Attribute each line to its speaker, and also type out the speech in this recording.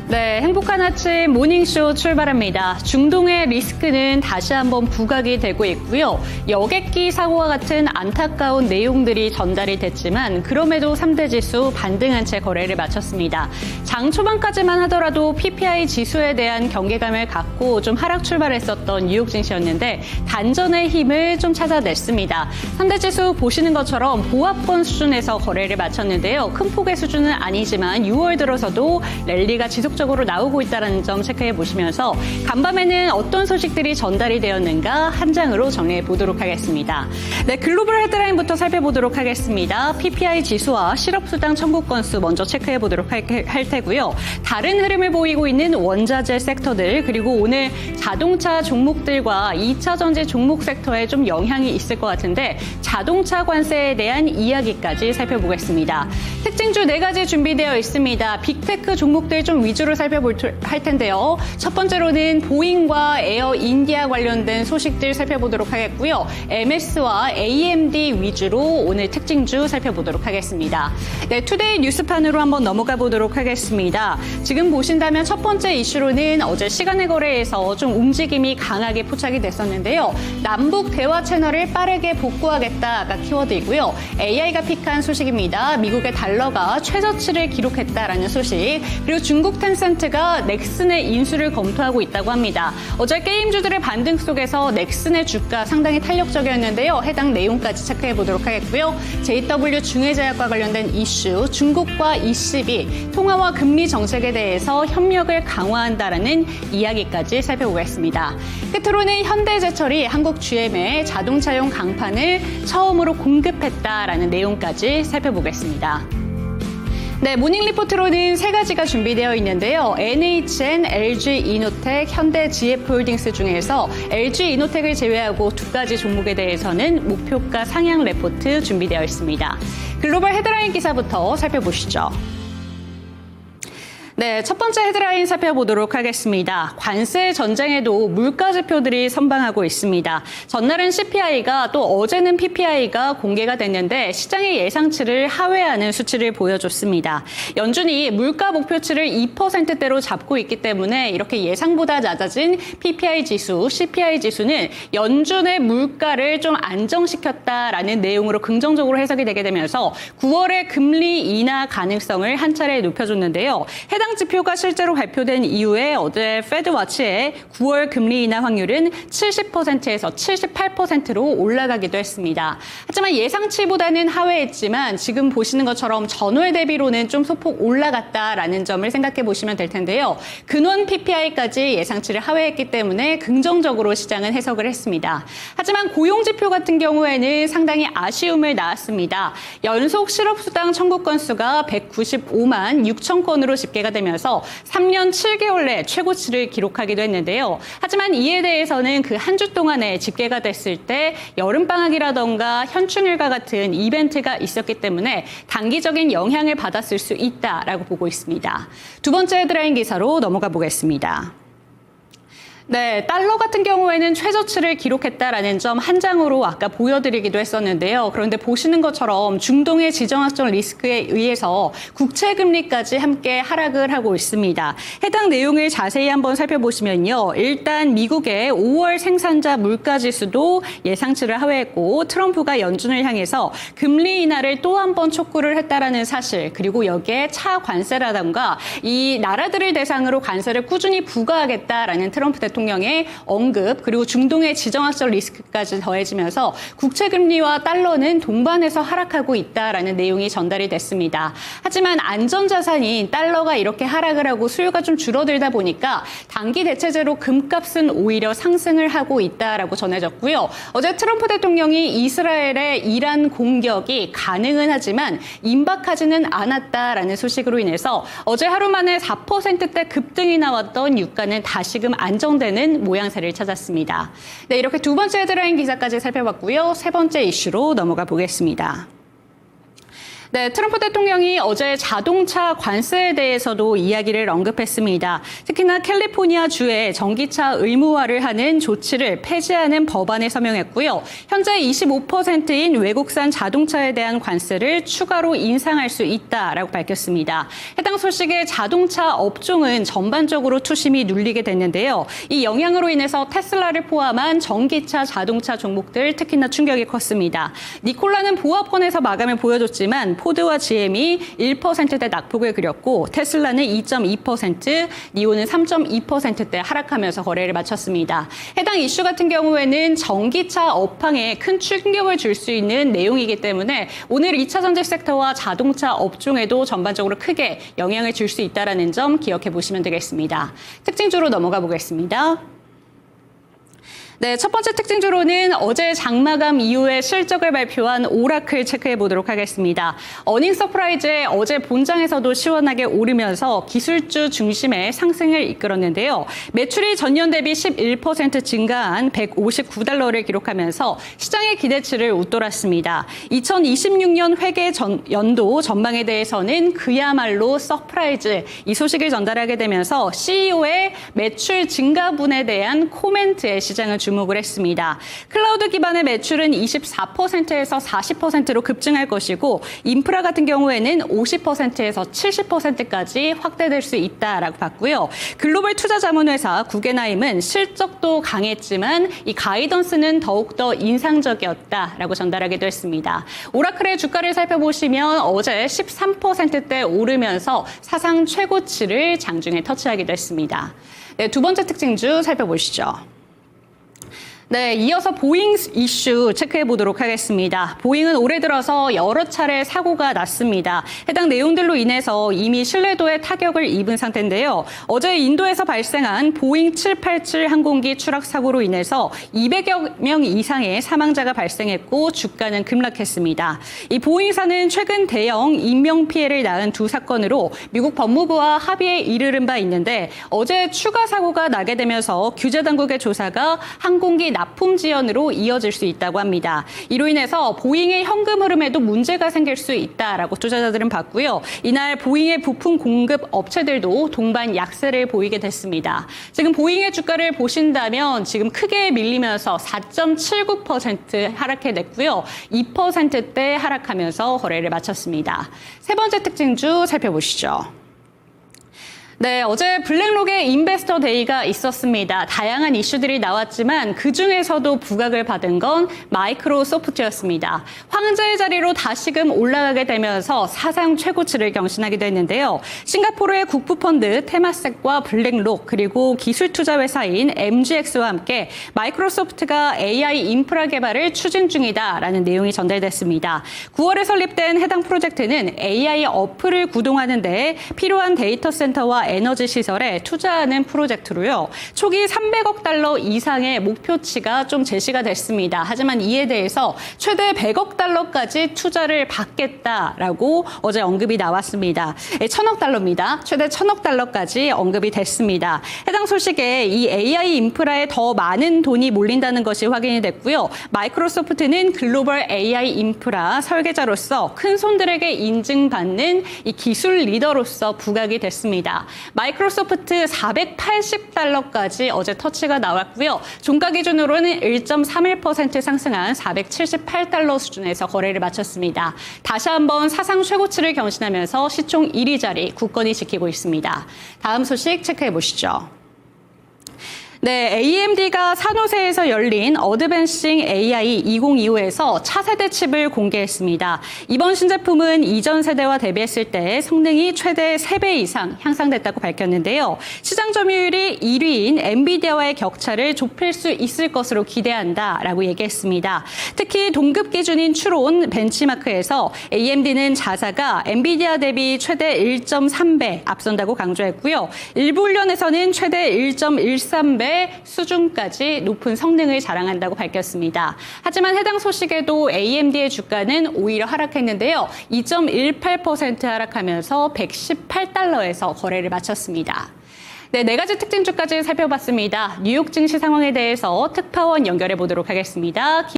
Speaker 1: 네, 행복한 아침 모닝쇼 출발합니다. 중동의 리스크는 다시 한번 부각이 되고 있고요. 여객기 사고와 같은 안타까운 내용들이 전달이 됐지만 그럼에도 3대 지수 반등한 채 거래를 마쳤습니다. 장 초반까지만 하더라도 PPI 지수에 대한 경계감을 갖고 좀 하락 출발했었던 뉴욕 증시였는데 단전의 힘을 좀 찾아냈습니다. 3대 지수 보시는 것처럼 보합권 수준에서 거래를 마쳤는데요. 큰 폭의 수준은 아니지만 6월 들어서도 랠리가 지속적으로 나오고 있다는 점 체크해 보시면서 간밤에는 어떤 소식들이 전달이 되었는가 한 장으로 정리해 보도록 하겠습니다. 네, 글로벌 헤드라인부터 살펴보도록 하겠습니다. PPI 지수와 실업수당 청구 건수 먼저 체크해 보도록 할 테고요. 다른 흐름을 보이고 있는 원자재 섹터들 그리고 오늘 자동차 종목들과 2차 전지 종목 섹터에 좀 영향이 있을 것 같은데 자동차 관세에 대한 이야기까지 살펴보겠습니다. 특징주 4가지 준비되어 있습니다. 빅테크 종목들 좀 위주로 살펴볼 텐데요. 첫 번째로는 보잉과 에어 인디아 관련된 소식들 살펴보도록 하겠고요. MS와 AMD 위주로 오늘 특징주 살펴보도록 하겠습니다. 네, 투데이 뉴스판으로 한번 넘어가 보도록 하겠습니다. 지금 보신다면 첫 번째 이슈로는 어제 시간의 거래에서 좀 움직임이 강하게 포착이 됐었는데요. 남북 대화 채널을 빠르게 복구하겠다가 키워드이고요. AI가 픽한 소식입니다. 미국의 달러가 최저치를 기록했다라는 소식. 그리고 중국 텐센트가 넥슨의 인수를 검토하고 있다고 합니다. 어제 게임주들의 반등 속에서 넥슨의 주가 상당히 탄력적이었는데요. 해당 내용까지 체크해 보도록 하겠고요. JW 중해제약과 관련된 이슈, 중국과 ECB, 통화와 금리 정책에 대해서 협력을 강화한다라는 이야기까지 살펴보겠습니다. 끝으로는 현대제철이 한국 GM에 자동차용 강판을 처음으로 공급했다라는 내용까지 살펴보겠습니다. 네, 모닝 리포트로는 3가지가 준비되어 있는데요. NHN, LG 이노텍, 현대 GF홀딩스 중에서 LG 이노텍을 제외하고 2가지 종목에 대해서는 목표가 상향 레포트 준비되어 있습니다. 글로벌 헤드라인 기사부터 살펴보시죠. 네, 첫 번째 헤드라인 살펴보도록 하겠습니다. 관세 전쟁에도 물가 지표들이 선방하고 있습니다. 전날은 CPI가 또 어제는 PPI가 공개가 됐는데 시장의 예상치를 하회하는 수치를 보여줬습니다. 연준이 물가 목표치를 2%대로 잡고 있기 때문에 이렇게 예상보다 낮아진 PPI 지수, CPI 지수는 연준의 물가를 좀 안정시켰다라는 내용으로 긍정적으로 해석이 되게 되면서 9월의 금리 인하 가능성을 한 차례 높여줬는데요. 해당 지표가 실제로 발표된 이후에 어제 페드워치의 9월 금리 인하 확률은 70%에서 78%로 올라가기도 했습니다. 하지만 예상치보다는 하회했지만 지금 보시는 것처럼 전월 대비로는 좀 소폭 올라갔다라는 점을 생각해 보시면 될 텐데요. 근원 PPI까지 예상치를 하회했기 때문에 긍정적으로 시장은 해석을 했습니다. 하지만 고용 지표 같은 경우에는 상당히 아쉬움을 낳았습니다. 연속 실업수당 청구 건수가 195만 6천 건으로 집계가 되면서 3년 7개월 내 최고치를 기록하기도 했는데요. 하지만 이에 대해서는 그 한 주 동안에 집계가 됐을 때 여름방학이라던가 현충일과 같은 이벤트가 있었기 때문에 단기적인 영향을 받았을 수 있다라고 보고 있습니다. 두 번째 헤드라인 기사로 넘어가 보겠습니다. 네, 달러 같은 경우에는 최저치를 기록했다라는 점 한 장으로 아까 보여드리기도 했었는데요. 그런데 보시는 것처럼 중동의 지정학적 리스크에 의해서 국채금리까지 함께 하락을 하고 있습니다. 해당 내용을 자세히 한번 살펴보시면요. 일단 미국의 5월 생산자 물가지수도 예상치를 하회했고 트럼프가 연준을 향해서 금리 인하를 또 한 번 촉구를 했다라는 사실 그리고 여기에 차 관세라던가 이 나라들을 대상으로 관세를 꾸준히 부과하겠다라는 트럼프 대통령의 언급 그리고 중동의 지정학적 리스크까지 더해지면서 국채금리와 달러는 동반해서 하락하고 있다라는 내용이 전달이 됐습니다. 하지만 안전자산인 달러가 이렇게 하락을 하고 수요가 좀 줄어들다 보니까 단기 대체제로 금값은 오히려 상승을 하고 있다라고 전해졌고요. 어제 트럼프 대통령이 이스라엘의 이란 공격이 가능은 하지만 임박하지는 않았다라는 소식으로 인해서 어제 하루 만에 4%대 급등이 나왔던 유가는 다시금 안정되는 모양새를 찾았습니다. 네, 이렇게 두 번째 헤드라인 기사까지 살펴봤고요. 세 번째 이슈로 넘어가 보겠습니다. 네, 트럼프 대통령이 어제 자동차 관세에 대해서도 이야기를 언급했습니다. 특히나 캘리포니아 주에 전기차 의무화를 하는 조치를 폐지하는 법안을 서명했고요. 현재 25%인 외국산 자동차에 대한 관세를 추가로 인상할 수 있다라고 밝혔습니다. 해당 소식에 자동차 업종은 전반적으로 투심이 눌리게 됐는데요. 이 영향으로 인해서 테슬라를 포함한 전기차 자동차 종목들 특히나 충격이 컸습니다. 니콜라는 보합권에서 마감을 보여줬지만 포드와 GM이 1%대 낙폭을 그렸고 테슬라는 2.2%, 니오는 3.2%대 하락하면서 거래를 마쳤습니다. 해당 이슈 같은 경우에는 전기차 업황에 큰 충격을 줄 수 있는 내용이기 때문에 오늘 2차 전지 섹터와 자동차 업종에도 전반적으로 크게 영향을 줄 수 있다는 점 기억해 보시면 되겠습니다. 특징주로 넘어가 보겠습니다. 네, 첫 번째 특징주로는 어제 장마감 이후에 실적을 발표한 오라클 체크해 보도록 하겠습니다. 어닝 서프라이즈에 어제 본장에서도 시원하게 오르면서 기술주 중심의 상승을 이끌었는데요. 매출이 전년 대비 11% 증가한 159달러를 기록하면서 시장의 기대치를 웃돌았습니다. 2026년 회계 연도 전망에 대해서는 그야말로 서프라이즈 이 소식을 전달하게 되면서 CEO의 매출 증가분에 대한 코멘트에 시장을 주목을 했습니다. 클라우드 기반의 매출은 24%에서 40%로 급증할 것이고 인프라 같은 경우에는 50%에서 70%까지 확대될 수 있다라고 봤고요. 글로벌 투자 자문회사 구겐하임은 실적도 강했지만 이 가이던스는 더욱더 인상적이었다라고 전달하기도 했습니다. 오라클의 주가를 살펴보시면 어제 13%대 오르면서 사상 최고치를 장중에 터치하기도 했습니다. 네, 두 번째 특징주 살펴보시죠. 네, 이어서 보잉 이슈 체크해 보도록 하겠습니다. 보잉은 올해 들어서 여러 차례 사고가 났습니다. 해당 내용들로 인해서 이미 신뢰도에 타격을 입은 상태인데요. 어제 인도에서 발생한 보잉 787 항공기 추락 사고로 인해서 200여 명 이상의 사망자가 발생했고 주가는 급락했습니다. 이 보잉사는 최근 대형 인명 피해를 낳은 두 사건으로 미국 법무부와 합의에 이르른 바 있는데 어제 추가 사고가 나게 되면서 규제 당국의 조사가 항공기 납품 지연으로 이어질 수 있다고 합니다. 이로 인해서 보잉의 현금 흐름에도 문제가 생길 수 있다라고 투자자들은 봤고요. 이날 보잉의 부품 공급 업체들도 동반 약세를 보이게 됐습니다. 지금 보잉의 주가를 보신다면 지금 크게 밀리면서 4.79% 하락해 냈고요. 2%대 하락하면서 거래를 마쳤습니다. 세 번째 특징주 살펴보시죠. 네, 어제 블랙록의 인베스터 데이가 있었습니다. 다양한 이슈들이 나왔지만 그중에서도 부각을 받은 건 마이크로소프트였습니다. 황제의 자리로 다시금 올라가게 되면서 사상 최고치를 경신하기도 했는데요. 싱가포르의 국부펀드 테마섹과 블랙록 그리고 기술 투자 회사인 MGX와 함께 마이크로소프트가 AI 인프라 개발을 추진 중이다라는 내용이 전달됐습니다. 9월에 설립된 해당 프로젝트는 AI 어플을 구동하는 데 필요한 데이터 센터와 에너지 시설에 투자하는 프로젝트로요. 초기 300억 달러 이상의 목표치가 좀 제시가 됐습니다. 하지만 이에 대해서 최대 100억 달러까지 투자를 받겠다라고 어제 언급이 나왔습니다. 1000억 달러입니다. 최대 1000억 달러까지 언급이 됐습니다. 해당 소식에 이 AI 인프라에 더 많은 돈이 몰린다는 것이 확인이 됐고요. 마이크로소프트는 글로벌 AI 인프라 설계자로서 큰 손들에게 인증받는 이 기술 리더로서 부각이 됐습니다. 마이크로소프트 480달러까지 어제 터치가 나왔고요. 종가 기준으로는 1.31% 상승한 478달러 수준에서 거래를 마쳤습니다. 다시 한번 사상 최고치를 경신하면서 시총 1위 자리 굳건히 지키고 있습니다. 다음 소식 체크해 보시죠. 네, AMD가 산호세에서 열린 어드밴싱 AI 2025에서 차세대 칩을 공개했습니다. 이번 신제품은 이전 세대와 대비했을 때 성능이 최대 3배 이상 향상됐다고 밝혔는데요. 시장 점유율이 1위인 엔비디아와의 격차를 좁힐 수 있을 것으로 기대한다라고 얘기했습니다. 특히 동급 기준인 추론 벤치마크에서 AMD는 자사가 엔비디아 대비 최대 1.3배 앞선다고 강조했고요. 일부 훈련에서는 최대 1.13배 수준까지 높은 성능을 자랑한다고 밝혔습니다. 하지만 해당 소식에도 AMD의 주가는 오히려 하락했는데요. 2.18% 하락하면서 118달러에서 거래를 마쳤습니다. 네, 네 가지 특징주까지 살펴봤습니다. 뉴욕 증시 상황에 대해서 특파원 연결해 보도록 하겠습니다.